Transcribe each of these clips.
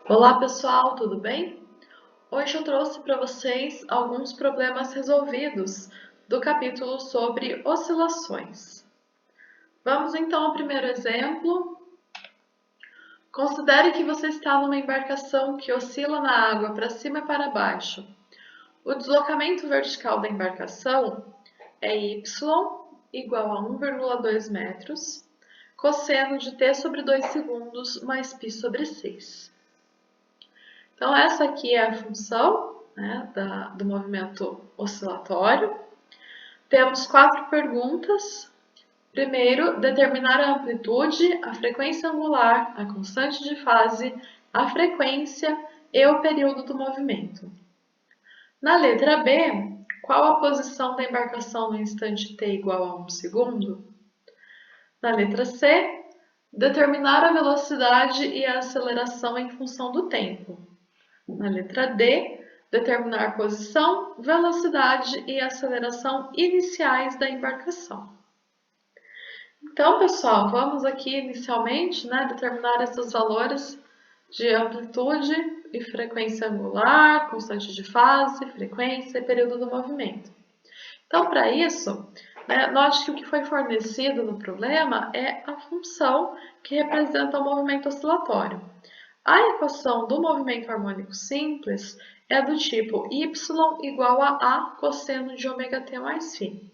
Olá pessoal, tudo bem? Hoje eu trouxe para vocês alguns problemas resolvidos do capítulo sobre oscilações. Vamos então ao primeiro exemplo. Considere que você está numa embarcação que oscila na água para cima e para baixo. O deslocamento vertical da embarcação é y igual a 1,2 metros, cosseno de t sobre 2 segundos mais π sobre 6. Então, essa aqui é a função, né, do movimento oscilatório. Temos 4 perguntas. Primeiro, determinar a amplitude, a frequência angular, a constante de fase, a frequência e o período do movimento. Na letra B, qual a posição da embarcação no instante t igual a 1 segundo? Na letra C, determinar a velocidade e a aceleração em função do tempo. Na letra D, determinar posição, velocidade e aceleração iniciais da embarcação. Então, pessoal, vamos aqui inicialmente determinar esses valores de amplitude e frequência angular, constante de fase, frequência e período do movimento. Então, para isso, note que o que foi fornecido no problema é a função que representa o movimento oscilatório. A equação do movimento harmônico simples é do tipo y igual a A cosseno de ômega-t mais φ.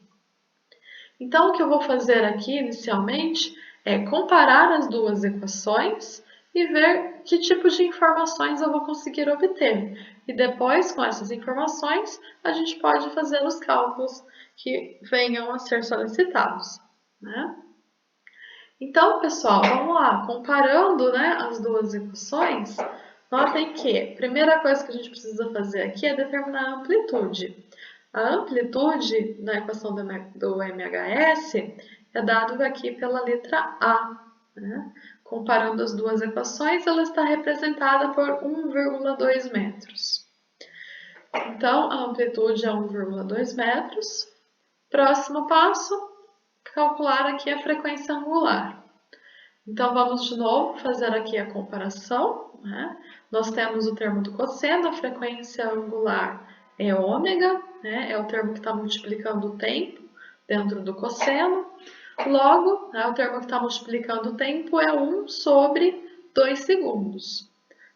Então, o que eu vou fazer aqui inicialmente é comparar as duas equações e ver que tipo de informações eu vou conseguir obter. E depois, com essas informações, a gente pode fazer os cálculos que venham a ser solicitados, né? Então, pessoal, vamos lá. Comparando as duas equações, notem que a primeira coisa que a gente precisa fazer aqui é determinar a amplitude. A amplitude na equação do MHS é dado aqui pela letra A. Né? Comparando as duas equações, ela está representada por 1,2 metros. Então, a amplitude é 1,2 metros. Próximo passo, calcular aqui a frequência angular. Então, vamos de novo fazer aqui a comparação. Né? Nós temos o termo do cosseno, a frequência angular é ômega, né? É o termo que está multiplicando o tempo dentro do cosseno. Logo, o termo que está multiplicando o tempo é 1 sobre 2 segundos.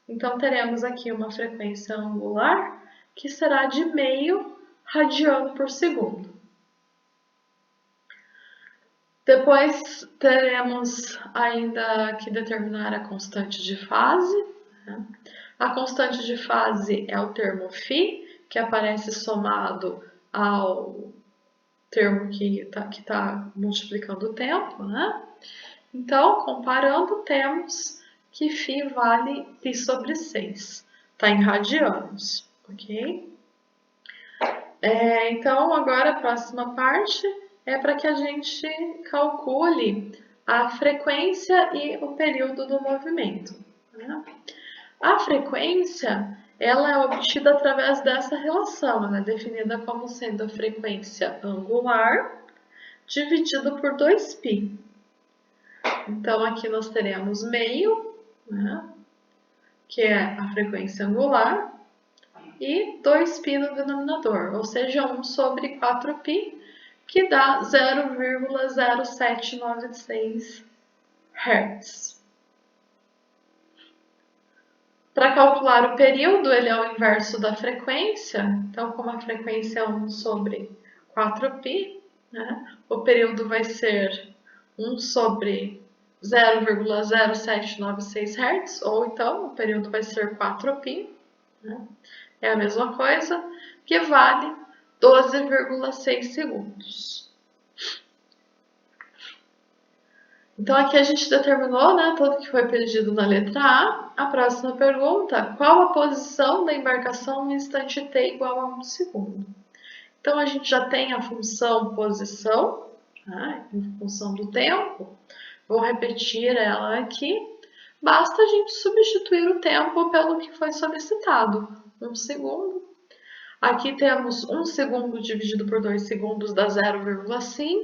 Então, teremos aqui uma frequência angular que será de meio radiano por segundo. Depois teremos ainda que determinar a constante de fase. Né? A constante de fase é o termo φ, que aparece somado ao termo que está multiplicando o tempo. Né? Então, comparando, temos que φ vale π sobre 6. Está em radianos, ok? Então, agora a próxima parte é para que a gente calcule a frequência e o período do movimento. Né? A frequência ela é obtida através dessa relação, ela é definida como sendo a frequência angular dividido por 2π. Então, aqui nós teremos meio, né, que é a frequência angular, e 2π no denominador, ou seja, 1 sobre 4π, que dá 0,0796 Hz. Para calcular o período, ele é o inverso da frequência, então como a frequência é 1 sobre 4π, né, o período vai ser 1 sobre 0,0796 Hz, ou então o período vai ser 4π, né, é a mesma coisa, que vale 12,6 segundos. Então, aqui a gente determinou tudo que foi pedido na letra A. A próxima pergunta, qual a posição da embarcação no instante t igual a 1 segundo? Então, a gente já tem a função posição, em função do tempo. Vou repetir ela aqui. Basta a gente substituir o tempo pelo que foi solicitado, 1 segundo. Aqui temos 1 segundo dividido por 2 segundos dá 0,5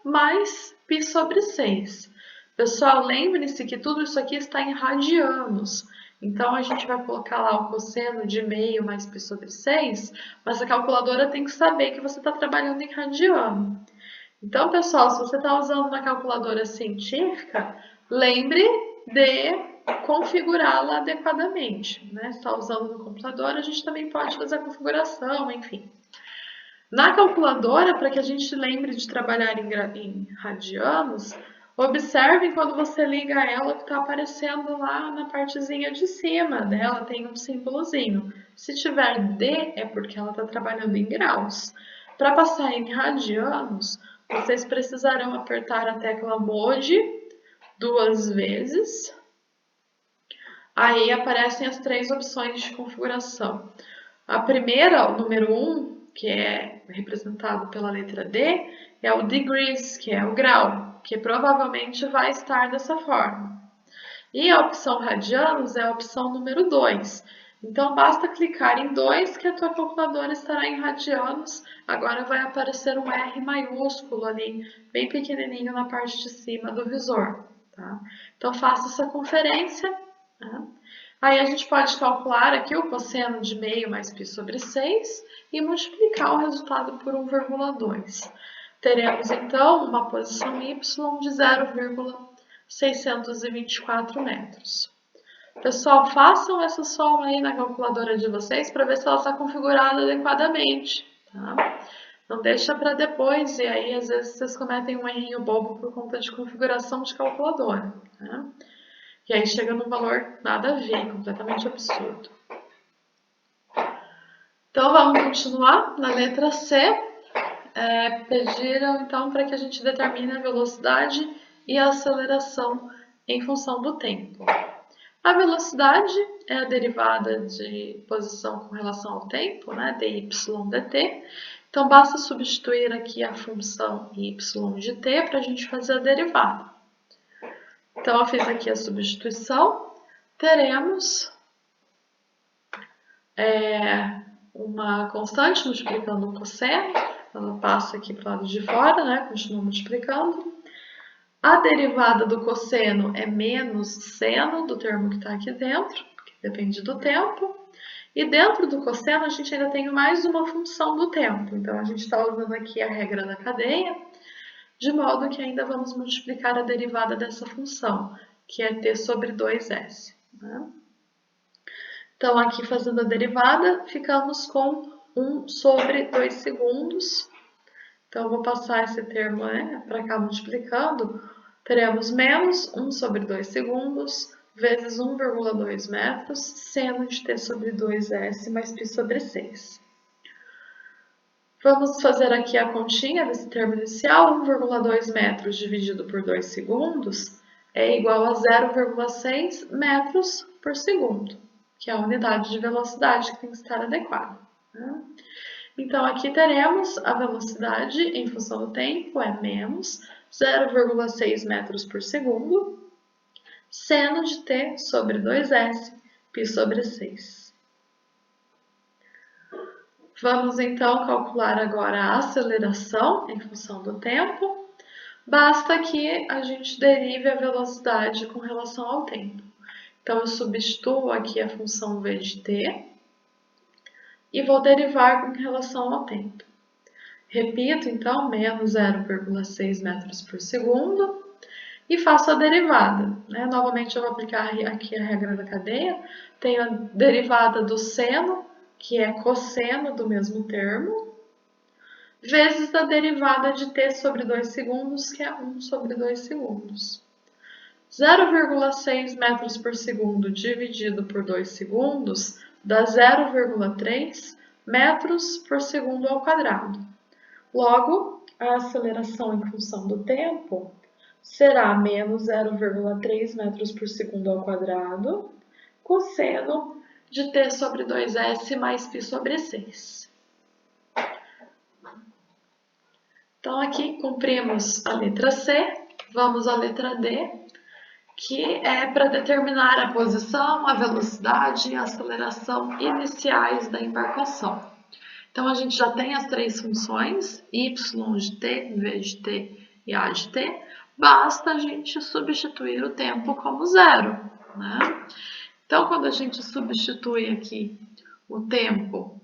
mais π sobre 6. Pessoal, lembre-se que tudo isso aqui está em radianos. Então, a gente vai colocar lá o cosseno de meio mais π sobre 6, mas a calculadora tem que saber que você está trabalhando em radiano. Então, pessoal, se você está usando uma calculadora científica, lembre de configurá-la adequadamente, né? Se está usando no computador, a gente também pode fazer a configuração, enfim. Na calculadora, para que a gente lembre de trabalhar em radianos, observe quando você liga ela que está aparecendo lá na partezinha de cima dela, tem um símbolozinho. Se tiver D, é porque ela está trabalhando em graus. Para passar em radianos, vocês precisarão apertar a tecla Mode 2 vezes. Aí aparecem as 3 opções de configuração. A primeira, o número 1, que é representado pela letra D, é o degrees, que é o grau, que provavelmente vai estar dessa forma. E a opção radianos é a opção número 2. Então, basta clicar em 2 que a tua calculadora estará em radianos. Agora vai aparecer um R maiúsculo ali, bem pequenininho na parte de cima do visor. Tá? Então, faça essa conferência. Tá? Aí a gente pode calcular aqui o cosseno de meio mais π sobre 6 e multiplicar o resultado por 1,2. Teremos então uma posição y de 0,624 metros. Pessoal, façam essa soma aí na calculadora de vocês para ver se ela está configurada adequadamente. Tá? Não deixa para depois, e aí às vezes vocês cometem um errinho bobo por conta de configuração de calculadora. Tá? E aí chega num valor nada a ver, completamente absurdo. Então vamos continuar na letra C. Pediram então para que a gente determine a velocidade e a aceleração em função do tempo. A velocidade é a derivada de posição com relação ao tempo, né, dy dt. Então basta substituir aqui a função y de t para a gente fazer a derivada. Então eu fiz aqui a substituição, teremos uma constante multiplicando o cosseno, ela passa aqui para o lado de fora, né? Continua multiplicando. A derivada do cosseno é menos seno do termo que está aqui dentro, que depende do tempo. E dentro do cosseno a gente ainda tem mais uma função do tempo. Então a gente está usando aqui a regra da cadeia, de modo que ainda vamos multiplicar a derivada dessa função, que é t sobre 2s. Né? Então, aqui fazendo a derivada, ficamos com 1 sobre 2 segundos. Então, eu vou passar esse termo para cá multiplicando. Teremos menos 1 sobre 2 segundos vezes 1,2 metros, seno de t sobre 2s mais π sobre 6. Vamos fazer aqui a continha desse termo inicial. 1,2 metros dividido por 2 segundos é igual a 0,6 metros por segundo, que é a unidade de velocidade que tem que estar adequada. Né? Então, aqui teremos a velocidade em função do tempo, é menos 0,6 metros por segundo, seno de t sobre 2s, π sobre 6. Vamos, então, calcular agora a aceleração em função do tempo. Basta que a gente derive a velocidade com relação ao tempo. Então, eu substituo aqui a função v de t e vou derivar com relação ao tempo. Repito, então, menos 0,6 metros por segundo e faço a derivada. Né? Novamente, eu vou aplicar aqui a regra da cadeia. Tenho a derivada do seno, que é cosseno do mesmo termo, vezes a derivada de t sobre 2 segundos, que é 1 sobre 2 segundos. 0,6 metros por segundo dividido por 2 segundos dá 0,3 metros por segundo ao quadrado. Logo, a aceleração em função do tempo será menos 0,3 metros por segundo ao quadrado, cosseno de t sobre 2s mais π sobre 6. Então, aqui cumprimos a letra C, vamos à letra D, que é para determinar a posição, a velocidade e a aceleração iniciais da embarcação. Então, a gente já tem as 3 funções, y de t, v de t e a de t, basta a gente substituir o tempo como zero. Né? Então, quando a gente substitui aqui o tempo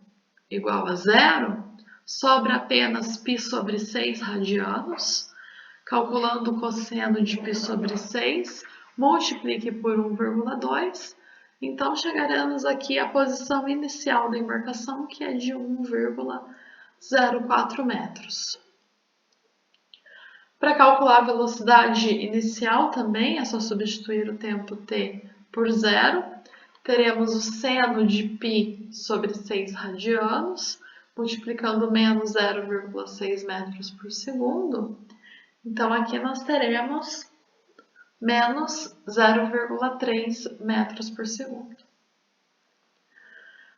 igual a zero, sobra apenas π sobre 6 radianos. Calculando o cosseno de π sobre 6, multiplique por 1,2. Então, chegaremos aqui à posição inicial da embarcação, que é de 1,04 metros. Para calcular a velocidade inicial também, é só substituir o tempo t por zero. Teremos o seno de π sobre 6 radianos, multiplicando menos 0,6 metros por segundo. Então, aqui nós teremos menos 0,3 metros por segundo.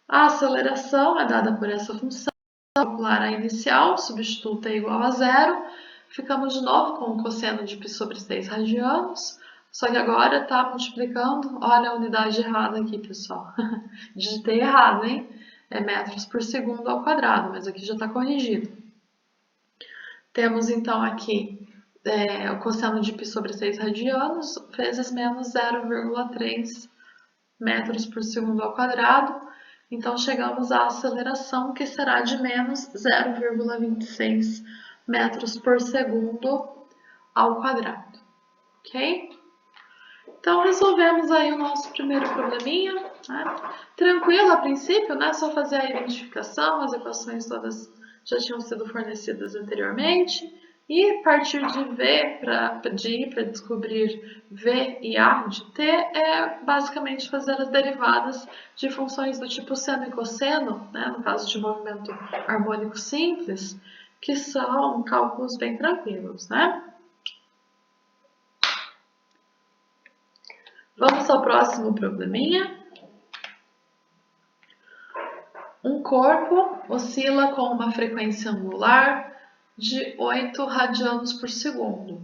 A aceleração é dada por essa função. Calcular a inicial, substituta é igual a zero. Ficamos de novo com o cosseno de π sobre 6 radianos. Só que agora está multiplicando. Olha a unidade errada aqui, pessoal. Digitei errado, hein? É metros por segundo ao quadrado, mas aqui já está corrigido. Temos então aqui o cosseno de π sobre 6 radianos vezes menos 0,3 metros por segundo ao quadrado. Então, chegamos à aceleração, que será de menos 0,26 metros por segundo ao quadrado. Ok? Então, resolvemos aí o nosso primeiro probleminha. Né? Tranquilo a princípio, né? Só fazer a identificação, as equações todas já tinham sido fornecidas anteriormente. E partir de V para descobrir V e A de T é basicamente fazer as derivadas de funções do tipo seno e cosseno, né, no caso de movimento harmônico simples, que são cálculos bem tranquilos, né? Vamos ao próximo probleminha. Um corpo oscila com uma frequência angular de 8 radianos por segundo.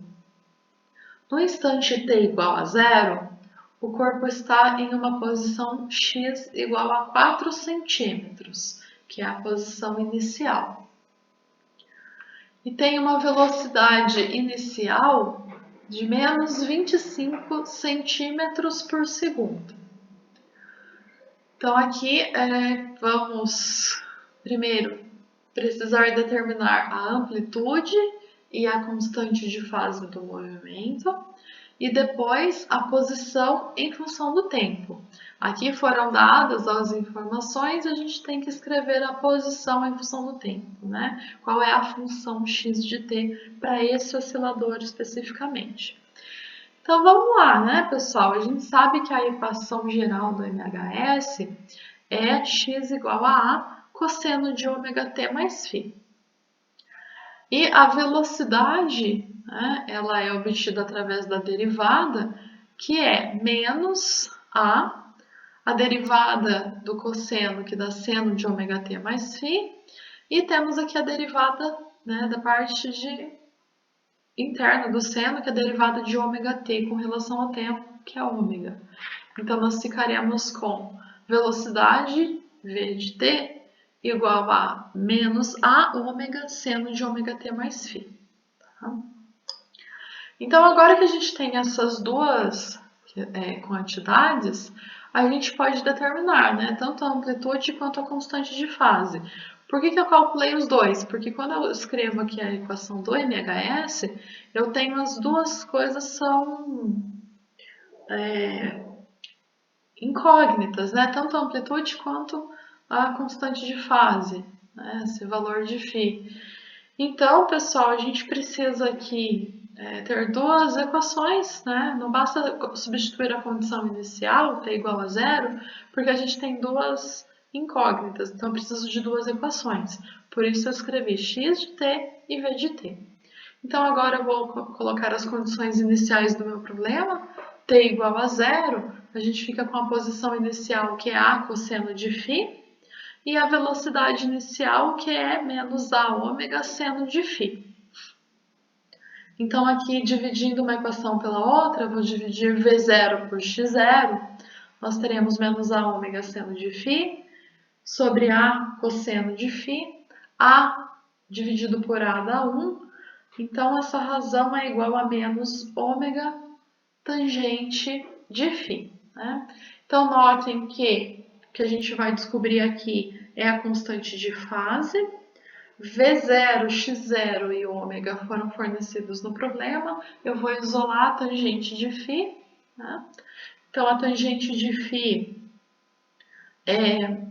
No instante t igual a zero, o corpo está em uma posição x igual a 4 centímetros, que é a posição inicial. E tem uma velocidade inicial de menos 25 centímetros por segundo. Então, aqui vamos primeiro precisar determinar a amplitude e a constante de fase do movimento e depois a posição em função do tempo. Aqui foram dadas as informações, a gente tem que escrever a posição em função do tempo, né? Qual é a função x de t para esse oscilador especificamente. Então vamos lá, né, pessoal? A gente sabe que a equação geral do MHS é x igual a A cosseno de ômega-t mais φ. E a velocidade, né, ela é obtida através da derivada, que é menos a derivada do cosseno, que dá seno de ômega-t mais φ, e temos aqui a derivada, né, da parte interna do seno, que é a derivada de ômega-t com relação ao tempo, que é ômega. Então, nós ficaremos com velocidade, v de t, igual a menos a ômega seno de ômega-t mais φ. Tá? Então, agora que a gente tem essas duas quantidades, a gente pode determinar, né, tanto a amplitude quanto a constante de fase. Por que eu calculei os dois? Porque quando eu escrevo aqui a equação do MHS, eu tenho as duas coisas são incógnitas, né? Tanto a amplitude quanto a constante de fase, né? Esse valor de φ. Então, pessoal, a gente precisa aqui ter duas equações, né? Não basta substituir a condição inicial, t igual a zero, porque a gente tem duas incógnitas, então eu preciso de duas equações. Por isso eu escrevi x de t e v de t. Então agora eu vou colocar as condições iniciais do meu problema. T igual a zero, a gente fica com a posição inicial, que é a cosseno de φ, e a velocidade inicial, que é menos a ômega seno de φ. Então aqui, dividindo uma equação pela outra, eu vou dividir v0 por x0, nós teremos menos a ômega seno de φ, sobre a cosseno de φ, a dividido por a dá 1, então essa razão é igual a menos ômega tangente de φ. Né? Então, notem que o que a gente vai descobrir aqui é a constante de fase. V0, x0 e ômega foram fornecidos no problema. Eu vou isolar a tangente de φ. Né? Então, a tangente de φ é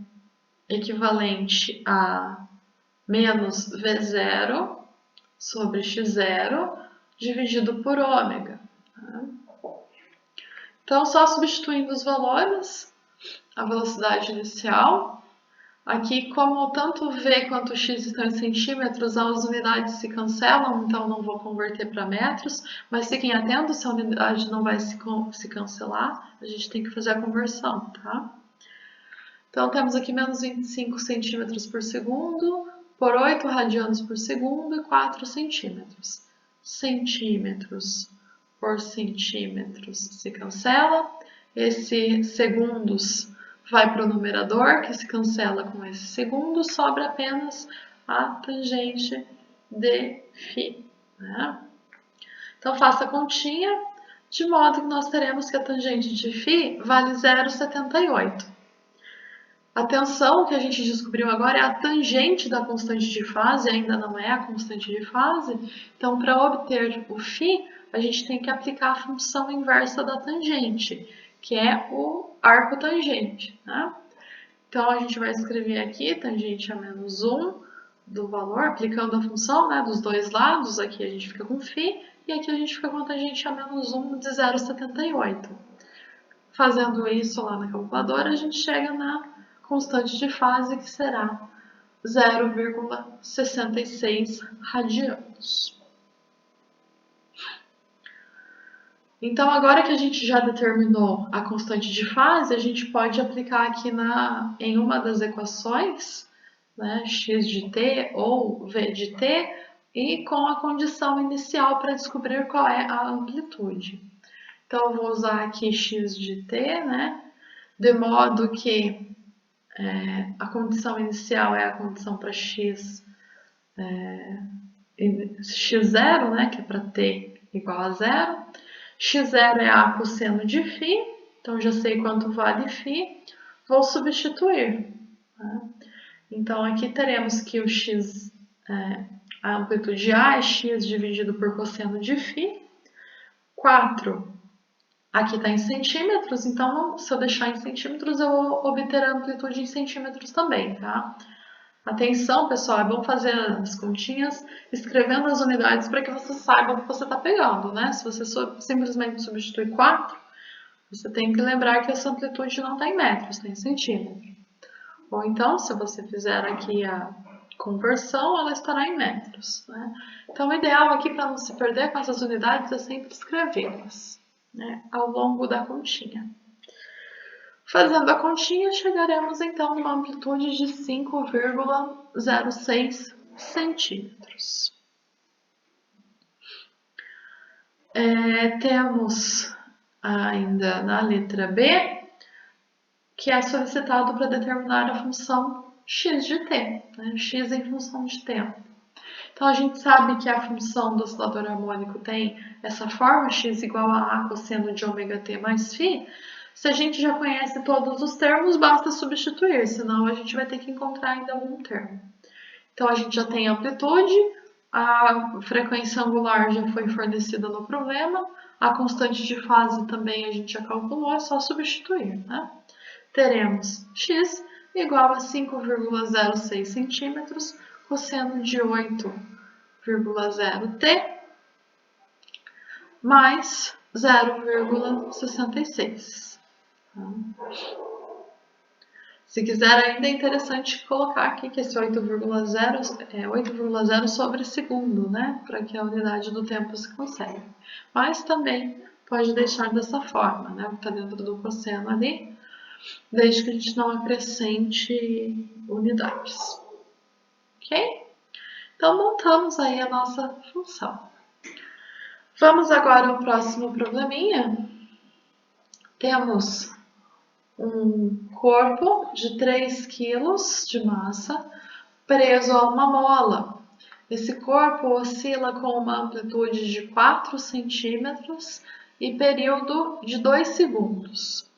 equivalente a menos V0 sobre x0 dividido por ômega. Então, só substituindo os valores, a velocidade inicial. Aqui, como tanto V quanto x estão em centímetros, as unidades se cancelam, então não vou converter para metros, mas fiquem atentos, se a unidade não vai se cancelar, a gente tem que fazer a conversão, tá? Então, temos aqui menos 25 centímetros por segundo, por 8 radianos por segundo e 4 centímetros. Centímetros por centímetros se cancela. Esse segundos vai para o numerador, que se cancela com esse segundo, sobra apenas a tangente de φ. Né? Então, faça a continha, de modo que nós teremos que a tangente de φ vale 0,78. Atenção, que a gente descobriu agora é a tangente da constante de fase, ainda não é a constante de fase. Então, para obter o φ, a gente tem que aplicar a função inversa da tangente, que é o arco tangente. Né? Então, a gente vai escrever aqui tangente a menos 1 do valor, aplicando a função, né, dos dois lados. Aqui a gente fica com φ e aqui a gente fica com a tangente a menos 1 de 0,78. Fazendo isso lá na calculadora, a gente chega na constante de fase, que será 0,66 radianos. Então, agora que a gente já determinou a constante de fase, a gente pode aplicar aqui em uma das equações, né, x de t ou v de t, e com a condição inicial para descobrir qual é a amplitude. Então, eu vou usar aqui x de t, né, de modo que a condição inicial é a condição para x, x0, né, que é para t igual a 0. x0 é a cosseno de φ, então já sei quanto vale φ, vou substituir. Né? Então aqui teremos que o x, a amplitude A é x dividido por cosseno de φ, 4 aqui está em centímetros, então se eu deixar em centímetros eu vou obter a amplitude em centímetros também, tá? Atenção, pessoal, é bom fazer as continhas escrevendo as unidades para que você saiba o que você está pegando, né? Se você simplesmente substitui 4, você tem que lembrar que essa amplitude não está em metros, está em centímetros. Ou então, se você fizer aqui a conversão, ela estará em metros. Né? Então, o ideal aqui para não se perder com essas unidades é sempre escrevê-las, né, ao longo da continha. Fazendo a continha, chegaremos então numa amplitude de 5,06 centímetros. Temos ainda na letra B, que é solicitado para determinar a função x de t, né? X em função de tempo. Então, a gente sabe que a função do oscilador harmônico tem essa forma, x igual a cosseno de ômega t mais φ. Se a gente já conhece todos os termos, basta substituir, senão a gente vai ter que encontrar ainda algum termo. Então, a gente já tem a amplitude, a frequência angular já foi fornecida no problema, a constante de fase também a gente já calculou, é só substituir, né? Teremos x igual a 5,06 centímetros, cosseno de 8,0t, mais 0,66. Se quiser, ainda é interessante colocar aqui que esse 8,0 é 8,0 sobre segundo, né? Para que a unidade do tempo se conserve. Mas também pode deixar dessa forma, né? Está dentro do cosseno ali, desde que a gente não acrescente unidades. Ok? Então, montamos aí a nossa função. Vamos agora ao próximo probleminha. Temos um corpo de 3 kg de massa preso a uma mola. Esse corpo oscila com uma amplitude de 4 centímetros e período de 2 segundos.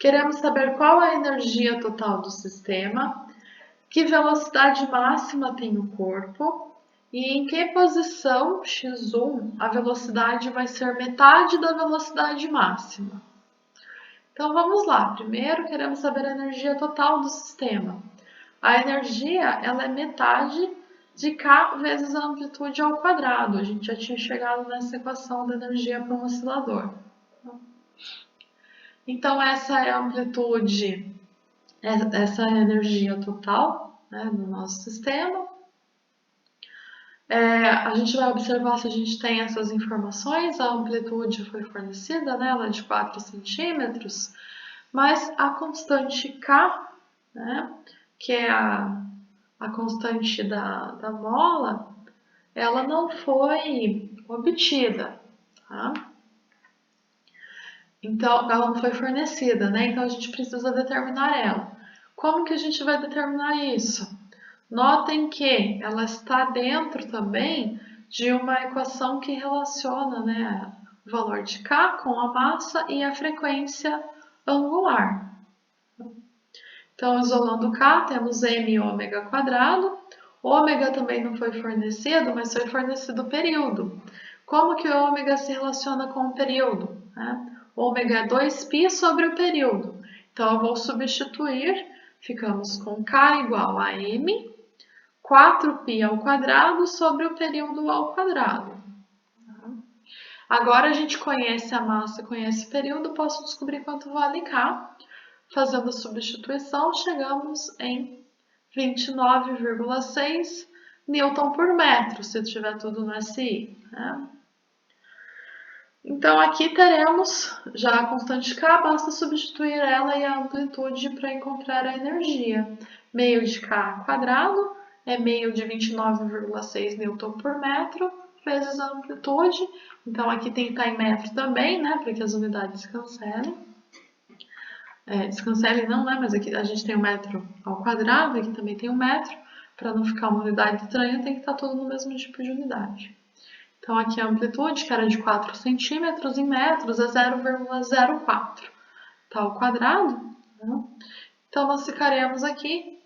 Queremos saber qual é a energia total do sistema, que velocidade máxima tem o corpo e em que posição x1 a velocidade vai ser metade da velocidade máxima. Então vamos lá, primeiro queremos saber a energia total do sistema. A energia ela é metade de k vezes a amplitude ao quadrado. A gente já tinha chegado nessa equação da energia para um oscilador. Então essa é a amplitude, essa é a energia total, né, do nosso sistema. A gente vai observar se a gente tem essas informações. A amplitude foi fornecida, né, ela é de 4 centímetros, mas a constante K, né, que é a constante da mola, ela não foi obtida, tá? Então, ela não foi fornecida, né? Então, a gente precisa determinar ela. Como que a gente vai determinar isso? Notem que ela está dentro também de uma equação que relaciona, né, o valor de K com a massa e a frequência angular. Então, isolando K, temos m ômega quadrado. Ômega também não foi fornecido, mas foi fornecido o período. Como que o ômega se relaciona com o período? Ômega é 2π sobre o período. Então, eu vou substituir, ficamos com K igual a m, 4π ao quadrado sobre o período ao quadrado. Agora a gente conhece a massa, conhece o período, posso descobrir quanto vale K. Fazendo a substituição, chegamos em 29,6 Newton por metro, se tiver tudo no SI. Né? Então, aqui teremos já a constante K, basta substituir ela e a amplitude para encontrar a energia. Meio de K quadrado é meio de 29,6 Newton por metro, vezes a amplitude. Então, aqui tem que estar em metro também, né, para que as unidades se cancelem. Descancele não, né? Mas aqui a gente tem um metro ao quadrado, aqui também tem um metro. Para não ficar uma unidade estranha, tem que estar tudo no mesmo tipo de unidade. Então, aqui a amplitude, que era de 4 centímetros, em metros é 0,04. Tá ao quadrado. Né? Então, nós ficaremos aqui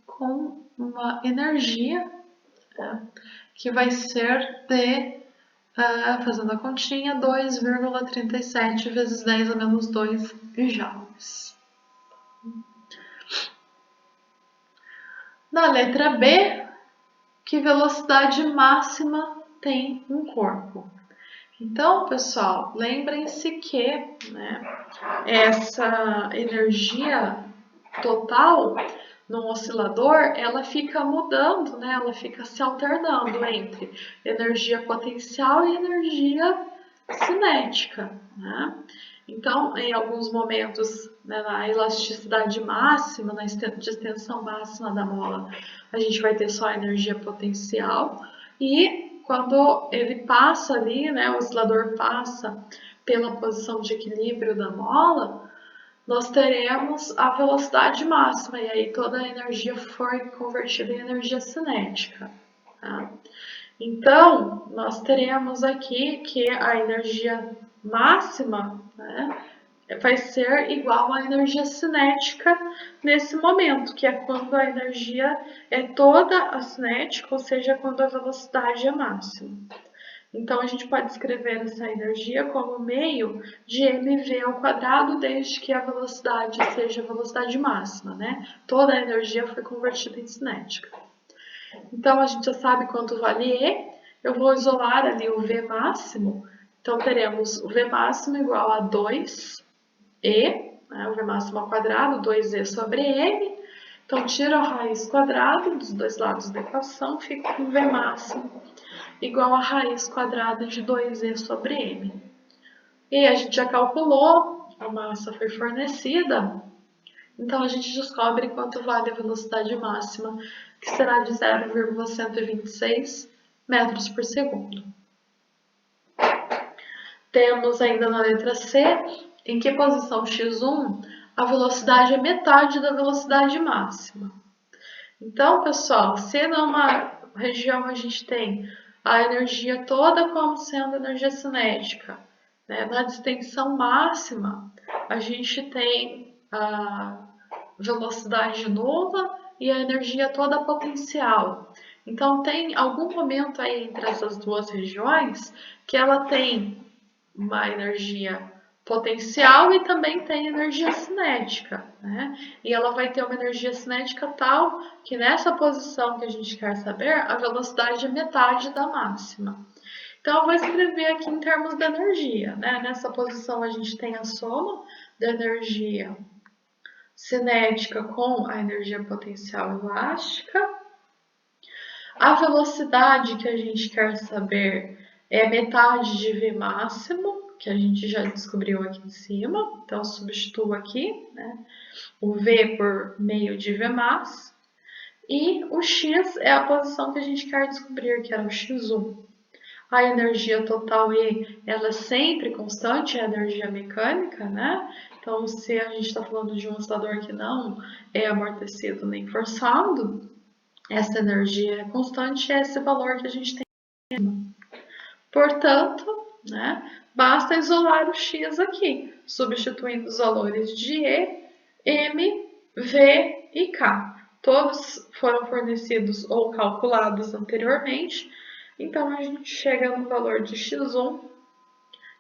com uma energia, né, que vai ser de, fazendo a continha, 2,37 vezes 10 a menos 2 joules. Na letra B, que velocidade máxima tem um corpo? Então, pessoal, lembrem-se que, né, essa energia total no oscilador, ela fica mudando, né, ela fica se alternando entre energia potencial e energia cinética. Né? Então, em alguns momentos, né, na elasticidade máxima, na extensão máxima da mola, a gente vai ter só a energia potencial e quando ele passa ali, né, o oscilador passa pela posição de equilíbrio da mola, nós teremos a velocidade máxima e aí toda a energia foi convertida em energia cinética. Tá? Então, nós teremos aqui que a energia máxima, né, vai ser igual à energia cinética nesse momento, que é quando a energia é toda a cinética, ou seja, quando a velocidade é máxima. Então, a gente pode escrever essa energia como meio de mv ao quadrado, desde que a velocidade seja a velocidade máxima, né? Toda a energia foi convertida em cinética. Então, a gente já sabe quanto vale E. Eu vou isolar ali o V máximo. Então, teremos o V máximo igual a 2E, né? O V máximo ao quadrado, 2E sobre M. Então, tiro a raiz quadrada dos dois lados da equação, fica com V máximo igual a raiz quadrada de 2E sobre M. E a gente já calculou, a massa foi fornecida, então a gente descobre quanto vale a velocidade máxima, que será de 0,126 metros por segundo. Temos ainda na letra C, em que posição x1 a velocidade é metade da velocidade máxima. Então, pessoal, se numa região a gente tem a energia toda como sendo energia cinética né? Na distensão máxima, a gente tem a velocidade nula e a energia toda potencial. Então, tem algum momento aí entre essas duas regiões que ela tem uma energia potencial e também tem energia cinética, né? E ela vai ter uma energia cinética tal que nessa posição que a gente quer saber, a velocidade é metade da máxima. Então, eu vou escrever aqui em termos de energia, né? Nessa posição a gente tem a soma da energia cinética com a energia potencial elástica. A velocidade que a gente quer saber é metade de V máximo, que a gente já descobriu aqui em cima. Então, substituo aqui, né, o V por meio de V max. E o X é a posição que a gente quer descobrir, que era o X1. A energia total E, ela é sempre constante, é a energia mecânica, né? Então, se a gente está falando de um oscilador que não é amortecido nem forçado, essa energia é constante, é esse valor que a gente tem. Portanto, né, basta isolar o x aqui, substituindo os valores de E, M, V e K. Todos foram fornecidos ou calculados anteriormente, então a gente chega no valor de x1,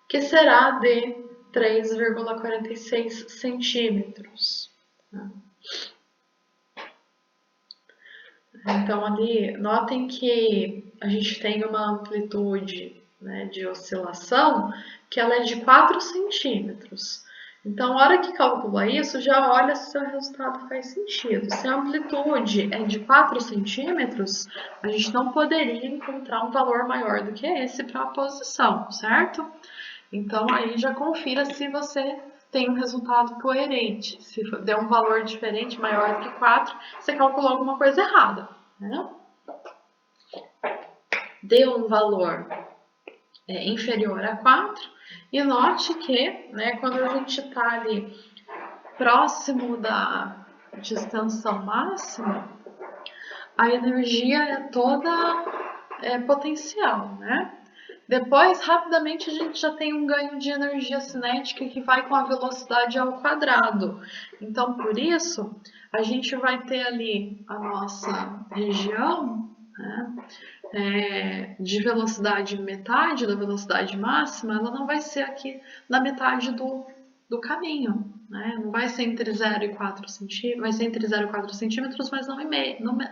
que será de 3,46 centímetros. Então, ali, notem que a gente tem uma amplitude, né, de oscilação que ela é de 4 centímetros. Então, a hora que calcula isso, já olha se o seu resultado faz sentido. Se a amplitude é de 4 centímetros, a gente não poderia encontrar um valor maior do que esse para a posição, certo? Então, aí já confira se você tem um resultado coerente. Se der um valor diferente, maior do que 4, você calculou alguma coisa errada. Né? Deu um valor inferior a 4, e note que, né, quando a gente está ali próximo da distensão máxima, a energia é toda potencial, né? Depois, rapidamente, a gente já tem um ganho de energia cinética que vai com a velocidade ao quadrado. Então, por isso, a gente vai ter ali a nossa região, né, de velocidade metade da velocidade máxima, ela não vai ser aqui na metade do caminho. Né? Não vai ser entre 0 e 4 centímetros, vai ser entre 0 e 4 centímetros, mas não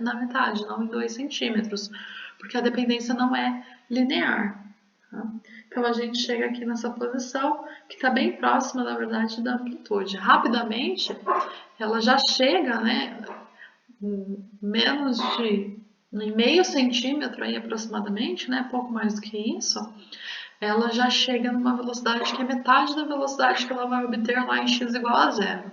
na metade, não em 2 centímetros, porque a dependência não é linear. Tá? Então, a gente chega aqui nessa posição que está bem próxima, na verdade, da amplitude. Rapidamente, ela já chega, né, menos de meio centímetro aí aproximadamente, né, pouco mais do que isso, ela já chega numa velocidade que é metade da velocidade que ela vai obter lá em x igual a 0.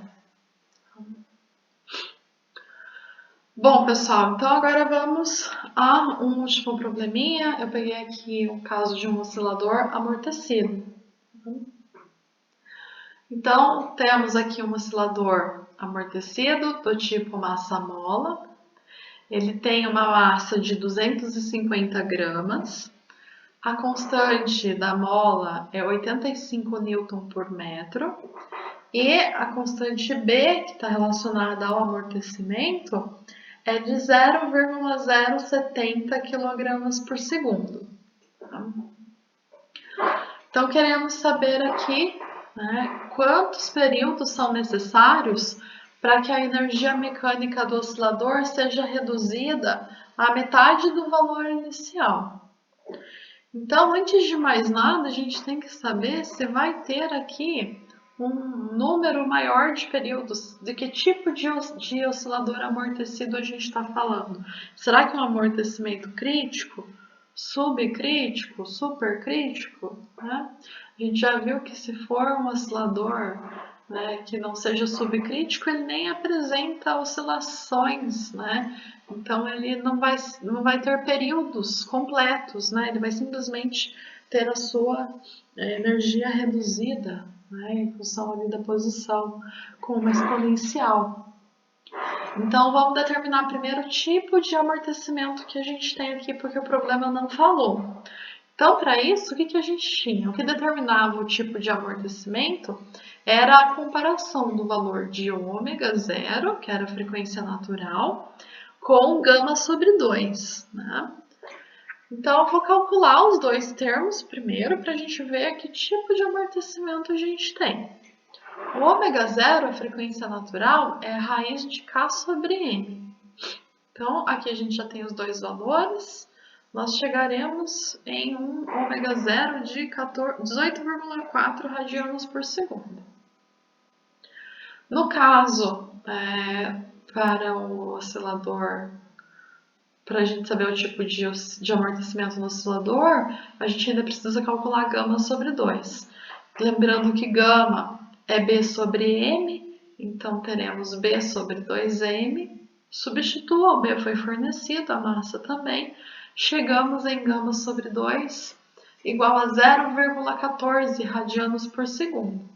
Bom, pessoal, então agora vamos a um último probleminha. Eu peguei aqui o caso de um oscilador amortecido. Então, temos aqui um oscilador amortecido do tipo massa-mola. Ele tem uma massa de 250 gramas. A constante da mola é 85 Newton por metro. E a constante B, que está relacionada ao amortecimento, é de 0,070 kg por segundo. Então, queremos saber aqui, né, quantos períodos são necessários para que a energia mecânica do oscilador seja reduzida à metade do valor inicial. Então, antes de mais nada, a gente tem que saber se vai ter aqui um número maior de períodos, de que tipo de oscilador amortecido a gente está falando. Será que é um amortecimento crítico, subcrítico, supercrítico? Né? A gente já viu que se for um oscilador, né, que não seja subcrítico, ele nem apresenta oscilações, né? Então ele não vai ter períodos completos, né? Ele vai simplesmente ter a sua energia reduzida, né, em função ali da posição com uma exponencial. Então vamos determinar primeiro o tipo de amortecimento que a gente tem aqui, porque o problema não falou. Então, para isso, o que a gente tinha? O que determinava o tipo de amortecimento era a comparação do valor de ômega zero, que era a frequência natural, com gama sobre 2, né? Então, eu vou calcular os dois termos primeiro para a gente ver que tipo de amortecimento a gente tem. O ômega zero, a frequência natural, é a raiz de K sobre M. Então, aqui a gente já tem os dois valores. Nós chegaremos em um ômega zero de 18,4 radianos por segundo. No caso, para o oscilador, para a gente saber o tipo de amortecimento no oscilador, a gente ainda precisa calcular gama sobre 2. Lembrando que gama é B sobre M, então teremos B sobre 2M. Substitua, o B foi fornecido, a massa também. Chegamos em gama sobre 2 igual a 0,14 radianos por segundo.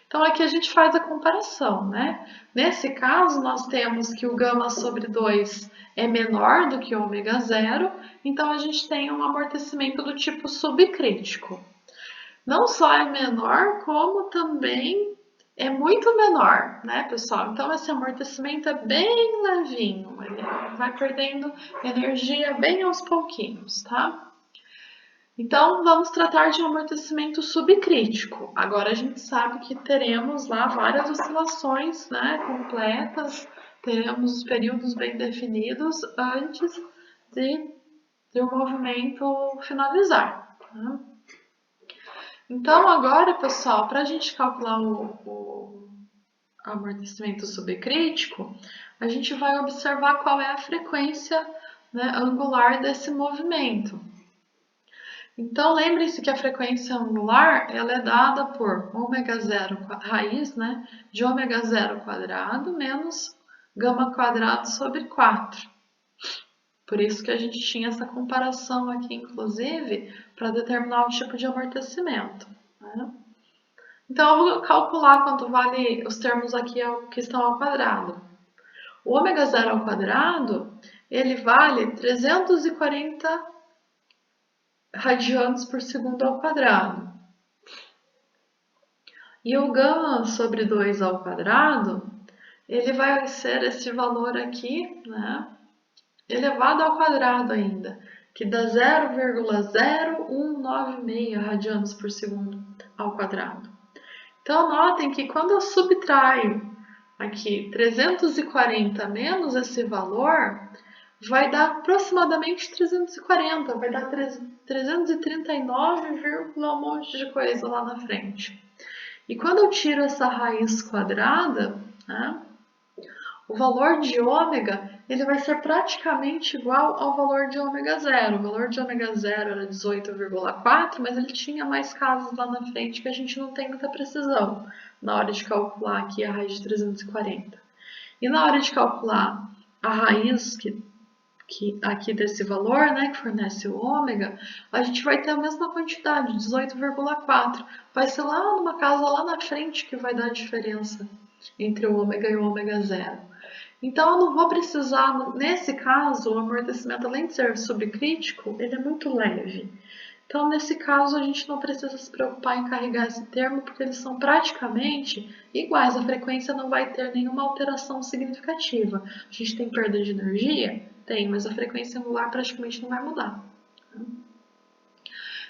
Então, aqui a gente faz a comparação, né? Nesse caso, nós temos que o gama sobre 2 é menor do que o ômega zero, então a gente tem um amortecimento do tipo subcrítico. Não só é menor, como também é muito menor, né, pessoal? Então, esse amortecimento é bem levinho, ele vai perdendo energia bem aos pouquinhos, tá? Então, vamos tratar de um amortecimento subcrítico. Agora, a gente sabe que teremos lá várias oscilações, né, completas, teremos os períodos bem definidos antes de o movimento finalizar. Tá? Então, agora, pessoal, para a gente calcular o amortecimento subcrítico, a gente vai observar qual é a frequência, né, angular desse movimento. Então, lembre-se que a frequência angular ela é dada por ômega zero, raiz, né, de ômega zero quadrado menos gama quadrado sobre 4. Por isso que a gente tinha essa comparação aqui, inclusive, para determinar o tipo de amortecimento. Né? Então, eu vou calcular quanto vale os termos aqui que estão ao quadrado. O ômega zero ao quadrado, ele vale 340 radianos por segundo ao quadrado. E o gama sobre 2 ao quadrado, ele vai ser esse valor aqui, né, elevado ao quadrado ainda, que dá 0,0196 radianos por segundo ao quadrado. Então, notem que quando eu subtraio aqui 340 menos esse valor, vai dar aproximadamente 340, vai dar 339, um monte de coisa lá na frente. E quando eu tiro essa raiz quadrada, né, o valor de ômega ele vai ser praticamente igual ao valor de ômega zero. O valor de ômega zero era 18,4, mas ele tinha mais casas lá na frente que a gente não tem muita precisão na hora de calcular aqui a raiz de 340. E na hora de calcular a raiz que aqui desse valor, né, que fornece o ômega, a gente vai ter a mesma quantidade, 18,4. Vai ser lá numa casa lá na frente que vai dar a diferença entre o ômega e o ômega zero. Então, eu não vou precisar, nesse caso, o amortecimento, além de ser subcrítico, ele é muito leve. Então, nesse caso, a gente não precisa se preocupar em carregar esse termo, porque eles são praticamente iguais. A frequência não vai ter nenhuma alteração significativa. A gente tem perda de energia? Tem, mas a frequência angular praticamente não vai mudar.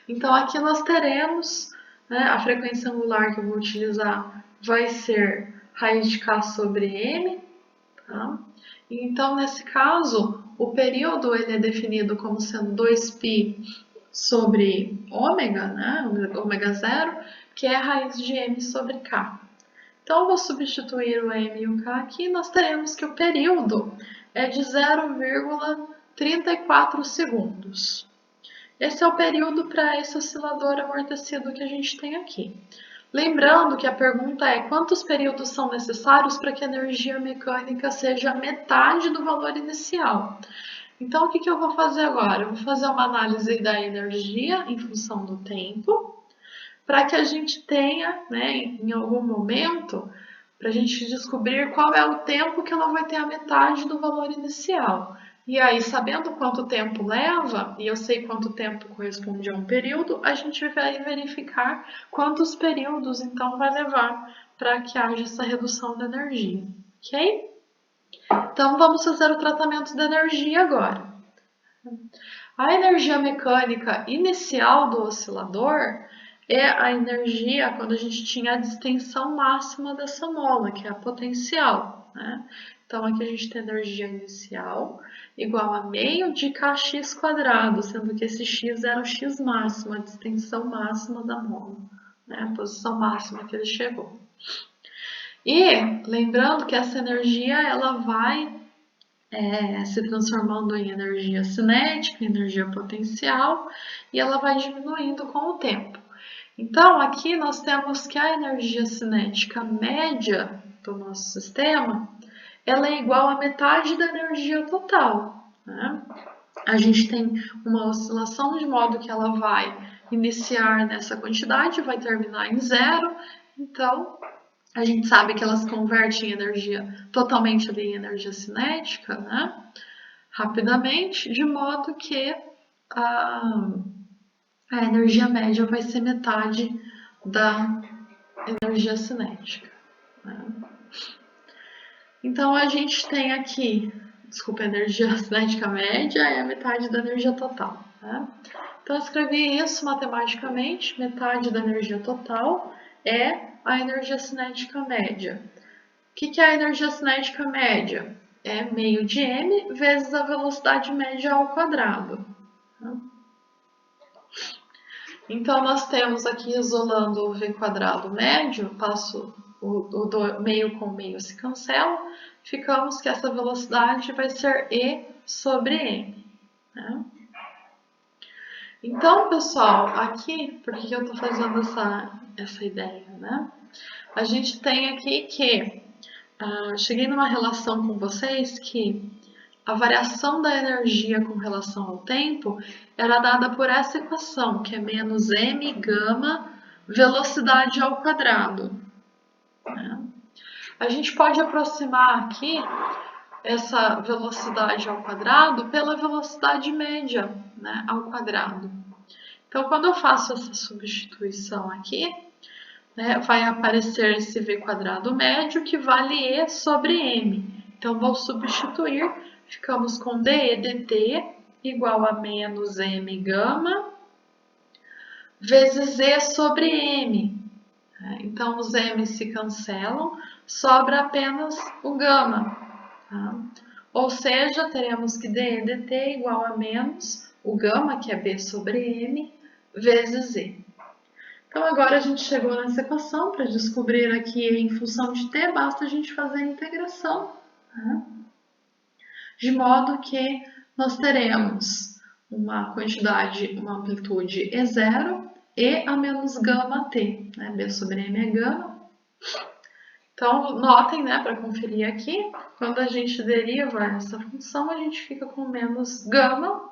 Então, aqui nós teremos, né, a frequência angular que eu vou utilizar vai ser raiz de K sobre M. Tá? Então, nesse caso, o período ele é definido como sendo 2π sobre ômega, né, ômega zero, que é a raiz de M sobre K. Então, eu vou substituir o M e o K aqui e nós teremos que o período é de 0,34 segundos. Esse é o período para esse oscilador amortecido que a gente tem aqui. Lembrando que a pergunta é quantos períodos são necessários para que a energia mecânica seja metade do valor inicial. Então, o que eu vou fazer agora? Eu vou fazer uma análise da energia em função do tempo, para que a gente tenha, né, em algum momento, para a gente descobrir qual é o tempo que ela vai ter a metade do valor inicial. E aí, sabendo quanto tempo leva, e eu sei quanto tempo corresponde a um período, a gente vai verificar quantos períodos então vai levar para que haja essa redução da energia, ok? Então vamos fazer o tratamento da energia agora. A energia mecânica inicial do oscilador é a energia quando a gente tinha a distensão máxima dessa mola, que é a potencial, né? Então aqui a gente tem energia inicial igual a meio de kx quadrado, sendo que esse x era o x máximo, a distensão máxima da mola, né? A posição máxima que ele chegou. E lembrando que essa energia ela vai se transformando em energia cinética, energia potencial, e ela vai diminuindo com o tempo. Então, aqui nós temos que a energia cinética média do nosso sistema, ela é igual a metade da energia total, né? A gente tem uma oscilação de modo que ela vai iniciar nessa quantidade, vai terminar em zero, então a gente sabe que elas convertem energia totalmente ali em energia cinética, né? Rapidamente, de modo que a energia média vai ser metade da energia cinética, né? Então a gente tem aqui, desculpa, a energia cinética média é a metade da energia total, né? Então eu escrevi isso matematicamente, metade da energia total é a energia cinética média. O que é a energia cinética média? É meio de m vezes a velocidade média ao quadrado. Então, nós temos aqui, isolando o v quadrado médio, passo o meio com meio se cancela, ficamos que essa velocidade vai ser e sobre m, né? Então, pessoal, aqui, por que eu estou fazendo essa ideia, né? A gente tem aqui que cheguei numa relação com vocês que a variação da energia com relação ao tempo era dada por essa equação, que é menos m gama velocidade ao quadrado, né? A gente pode aproximar aqui essa velocidade ao quadrado pela velocidade média, né, ao quadrado. Então, quando eu faço essa substituição aqui, né, vai aparecer esse v quadrado médio que vale e sobre m. Então, vou substituir, ficamos com dE dt igual a menos m gama vezes e sobre m. Então, os m se cancelam, sobra apenas o gama, tá? Ou seja, teremos que dE dt igual a menos o gama, que é b sobre m, vezes e. Então, agora a gente chegou nessa equação. Para descobrir aqui em função de t, basta a gente fazer a integração, né? De modo que nós teremos uma quantidade, uma amplitude E0 e a menos gama t, né? B sobre m é gama. Então, notem, né, para conferir aqui, quando a gente deriva essa função, a gente fica com menos gama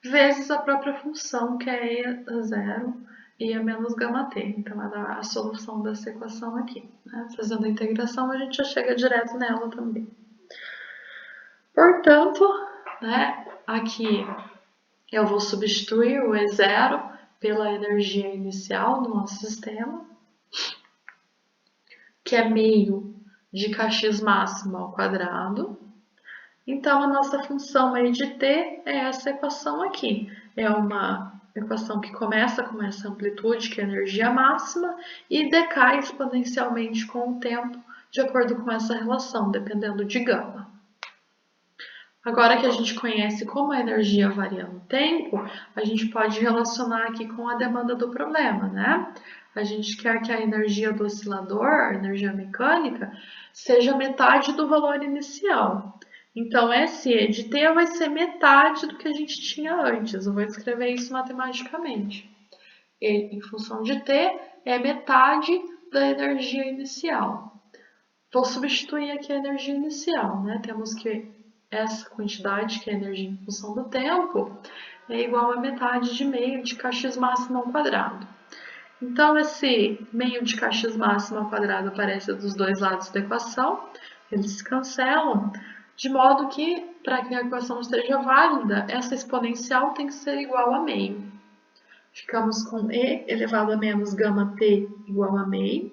vezes a própria função, que é E0 e a menos gama t. Então, é a solução dessa equação aqui, né? Fazendo a integração, a gente já chega direto nela também. Portanto, né, aqui eu vou substituir o E0 pela energia inicial do nosso sistema, que é meio de kx máximo ao quadrado. Então, a nossa função aí de t é essa equação aqui. É uma equação que começa com essa amplitude, que é a energia máxima, e decai exponencialmente com o tempo, de acordo com essa relação, dependendo de gama. Agora que a gente conhece como a energia varia no tempo, a gente pode relacionar aqui com a demanda do problema, né? A gente quer que a energia do oscilador, a energia mecânica, seja metade do valor inicial. Então, SE de t vai ser metade do que a gente tinha antes. Eu vou escrever isso matematicamente. E, em função de t, é metade da energia inicial. Vou substituir aqui a energia inicial, né? Temos que essa quantidade, que é a energia em função do tempo, é igual a metade de meio de kx máximo ao quadrado. Então, esse meio de kx máximo ao quadrado aparece dos dois lados da equação, eles se cancelam. De modo que, para que a equação seja válida, essa exponencial tem que ser igual a meio. Ficamos com e elevado a menos gama t igual a meio.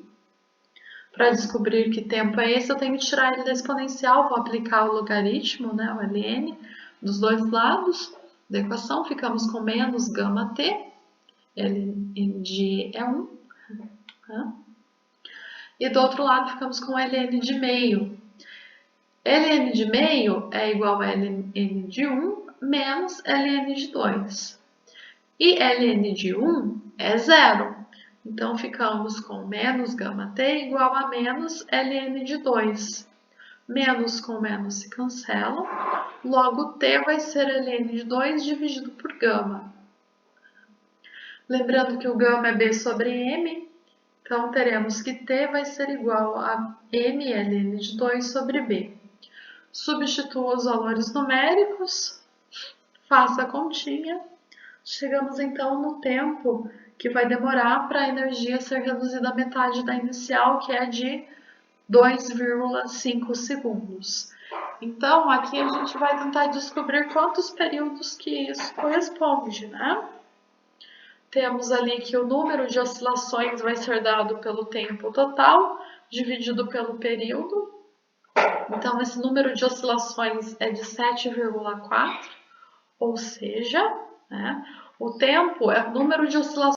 Para descobrir que tempo é esse, eu tenho que tirar ele da exponencial, vou aplicar o logaritmo, né, o ln, dos dois lados da equação. Ficamos com menos gama t, ln de é 1. Tá? E do outro lado ficamos com ln de meio. ln de meio é igual a ln de 1 menos ln de 2. E ln de 1 é zero. Então, ficamos com menos gama t igual a menos ln de 2. Menos com menos se cancela, logo t vai ser ln de 2 dividido por gama. Lembrando que o gama é b sobre m, então teremos que t vai ser igual a m ln de 2 sobre b. Substitua os valores numéricos, faça a continha. Chegamos então no tempo que vai demorar para a energia ser reduzida à metade da inicial, que é de 2,5 segundos. Então, aqui a gente vai tentar descobrir quantos períodos que isso corresponde, né? Temos ali que o número de oscilações vai ser dado pelo tempo total, dividido pelo período. Então, esse número de oscilações é de 7,4, ou seja, né, o tempo é o número de oscilações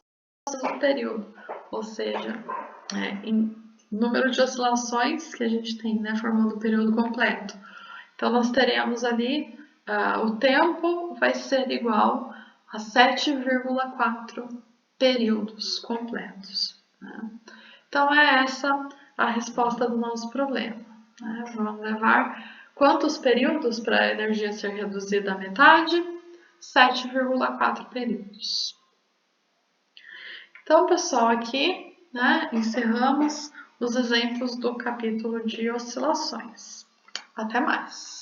do período, ou seja, em número de oscilações que a gente tem, né, formando o período completo. Então, nós teremos ali, o tempo vai ser igual a 7,4 períodos completos. Né? Então, é essa a resposta do nosso problema. Né? Vamos levar quantos períodos para a energia ser reduzida à metade? 7,4 períodos. Então, pessoal, aqui, né, encerramos os exemplos do capítulo de oscilações. Até mais!